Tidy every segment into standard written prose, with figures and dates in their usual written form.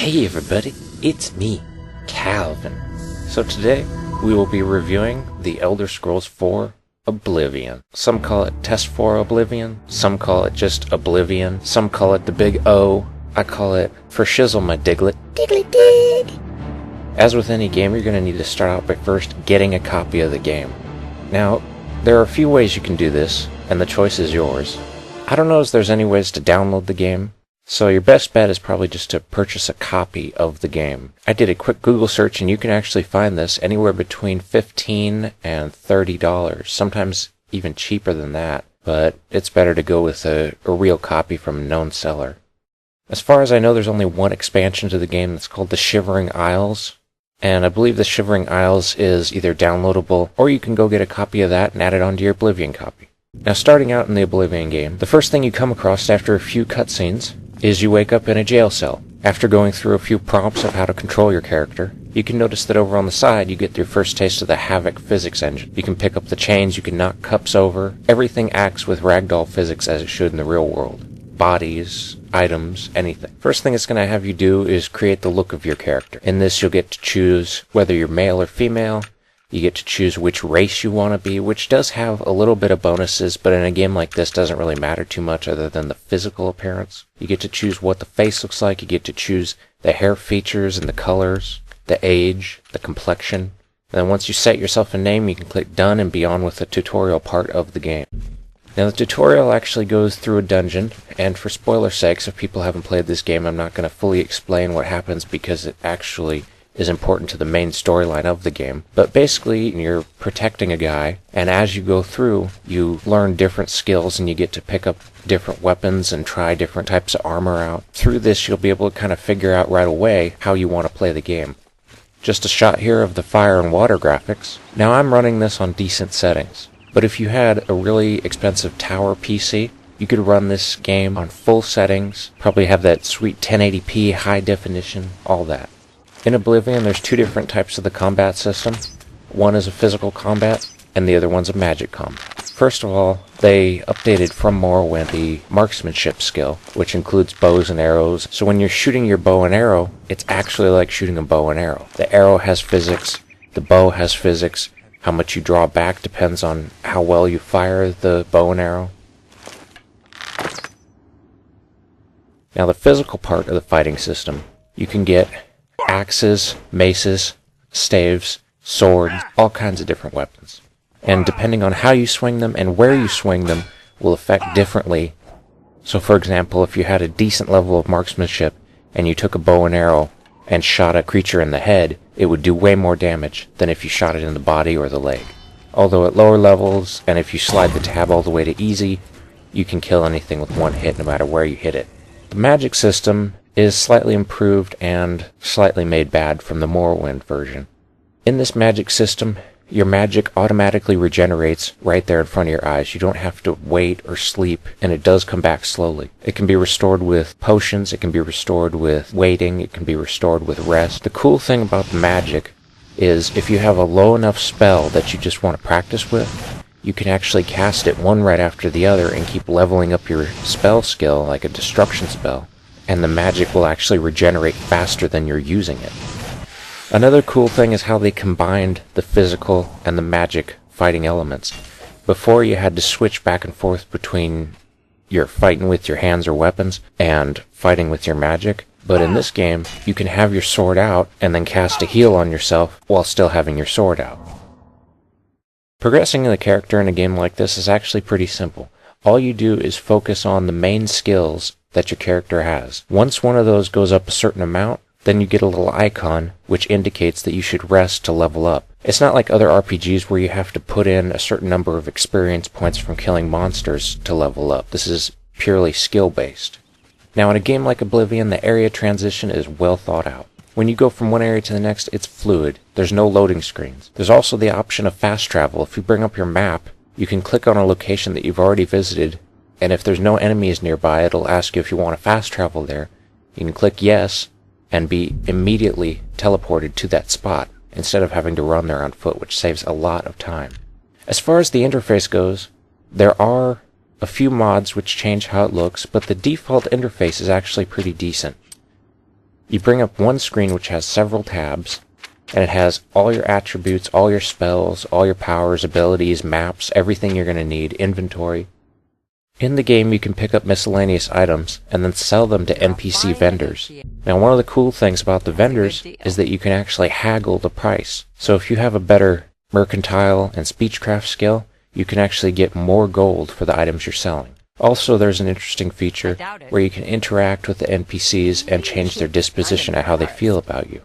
Hey everybody, it's me, Calvin. So today, we will be reviewing The Elder Scrolls 4 Oblivion. Some call it Test 4 Oblivion, some call it just Oblivion, some call it the Big O. I call it For Shizzle My Diglet. Diglet dig! As with any game, you're going to need to start out by first getting a copy of the game. Now, there are a few ways you can do this, and the choice is yours. I don't know if there's any ways to download the game, so your best bet is probably just to purchase a copy of the game. I did a quick Google search and you can actually find this anywhere between $15 and $30, sometimes even cheaper than that, but it's better to go with a real copy from a known seller. As far as I know, there's only one expansion to the game that's called the Shivering Isles, and I believe the Shivering Isles is either downloadable or you can go get a copy of that and add it onto your Oblivion copy. Now, starting out in the Oblivion game, the first thing you come across after a few cutscenes is you wake up in a jail cell. After going through a few prompts of how to control your character, you can notice that over on the side you get your first taste of the Havoc physics engine. You can pick up the chains, you can knock cups over. Everything acts with ragdoll physics as it should in the real world. Bodies, items, anything. First thing it's going to have you do is create the look of your character. In this you'll get to choose whether you're male or female. You get to choose which race you want to be, which does have a little bit of bonuses, but in a game like this doesn't really matter too much other than the physical appearance. You get to choose what the face looks like, you get to choose the hair features and the colors, the age, the complexion. And then once you set yourself a name, you can click done and be on with the tutorial part of the game. Now the tutorial actually goes through a dungeon, and for spoiler sakes, if people haven't played this game, I'm not going to fully explain what happens because it actually is important to the main storyline of the game. But basically, you're protecting a guy, and as you go through, you learn different skills and you get to pick up different weapons and try different types of armor out. Through this, you'll be able to kind of figure out right away how you want to play the game. Just a shot here of the fire and water graphics. Now I'm running this on decent settings, but if you had a really expensive tower PC, you could run this game on full settings, probably have that sweet 1080p, high definition, all that. In Oblivion, there's two different types of the combat system. One is a physical combat, and the other one's a magic combat. First of all, they updated from Morrowind the marksmanship skill, which includes bows and arrows. So when you're shooting your bow and arrow, it's actually like shooting a bow and arrow. The arrow has physics, the bow has physics. How much you draw back depends on how well you fire the bow and arrow. Now the physical part of the fighting system, you can get axes, maces, staves, swords, all kinds of different weapons. And depending on how you swing them and where you swing them will affect differently. So for example, if you had a decent level of marksmanship and you took a bow and arrow and shot a creature in the head, it would do way more damage than if you shot it in the body or the leg. Although at lower levels, and if you slide the tab all the way to easy, you can kill anything with one hit no matter where you hit it. The magic system is slightly improved and slightly made bad from the Morrowind version. In this magic system, your magic automatically regenerates right there in front of your eyes. You don't have to wait or sleep, and it does come back slowly. It can be restored with potions, it can be restored with waiting, it can be restored with rest. The cool thing about the magic is if you have a low enough spell that you just want to practice with, you can actually cast it one right after the other and keep leveling up your spell skill like a destruction spell, and the magic will actually regenerate faster than you're using it. Another cool thing is how they combined the physical and the magic fighting elements. Before you had to switch back and forth between your fighting with your hands or weapons and fighting with your magic, but in this game you can have your sword out and then cast a heal on yourself while still having your sword out. Progressing the character in a game like this is actually pretty simple. All you do is focus on the main skills that your character has. Once one of those goes up a certain amount, then you get a little icon which indicates that you should rest to level up. It's not like other RPGs where you have to put in a certain number of experience points from killing monsters to level up. This is purely skill-based. Now in a game like Oblivion, the area transition is well thought out. When you go from one area to the next, it's fluid. There's no loading screens. There's also the option of fast travel. If you bring up your map, you can click on a location that you've already visited, and if there's no enemies nearby, it'll ask you if you want to fast travel there. You can click yes, and be immediately teleported to that spot, instead of having to run there on foot, which saves a lot of time. As far as the interface goes, there are a few mods which change how it looks, but the default interface is actually pretty decent. You bring up one screen which has several tabs, and it has all your attributes, all your spells, all your powers, abilities, maps, everything you're going to need, inventory. In the game, you can pick up miscellaneous items and then sell them to NPC vendors. Now, one of the cool things about the vendors is that you can actually haggle the price. So if you have a better mercantile and speechcraft skill, you can actually get more gold for the items you're selling. Also, there's an interesting feature where you can interact with the NPCs and change their disposition at how they feel about you.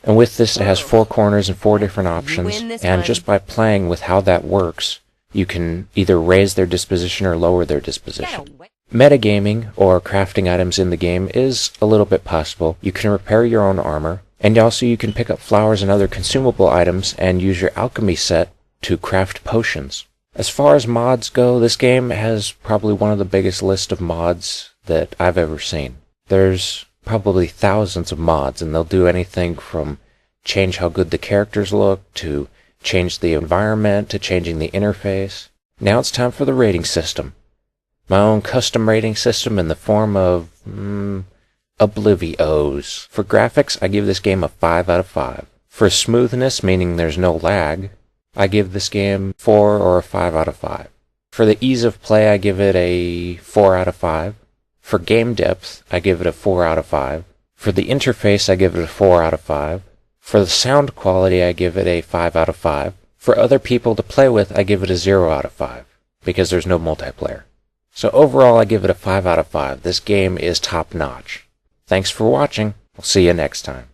And with this, it has 4 corners and 4 different options, and just by playing with how that works, you can either raise their disposition or lower their disposition. Metagaming, or crafting items in the game, is a little bit possible. You can repair your own armor, and also you can pick up flowers and other consumable items and use your alchemy set to craft potions. As far as mods go, this game has probably one of the biggest lists of mods that I've ever seen. There's probably thousands of mods, and they'll do anything from change how good the characters look, to change the environment, to changing the interface. Now it's time for the rating system. My own custom rating system in the form of, Oblivios. For graphics, I give this game a 5 out of 5. For smoothness, meaning there's no lag, I give this game 4 or a 5 out of 5. For the ease of play, I give it a 4 out of 5. For game depth, I give it a 4 out of 5. For the interface, I give it a 4 out of 5. For the sound quality, I give it a 5 out of 5. For other people to play with, I give it a 0 out of 5, because there's no multiplayer. So overall, I give it a 5 out of 5. This game is top-notch. Thanks for watching. We'll see you next time.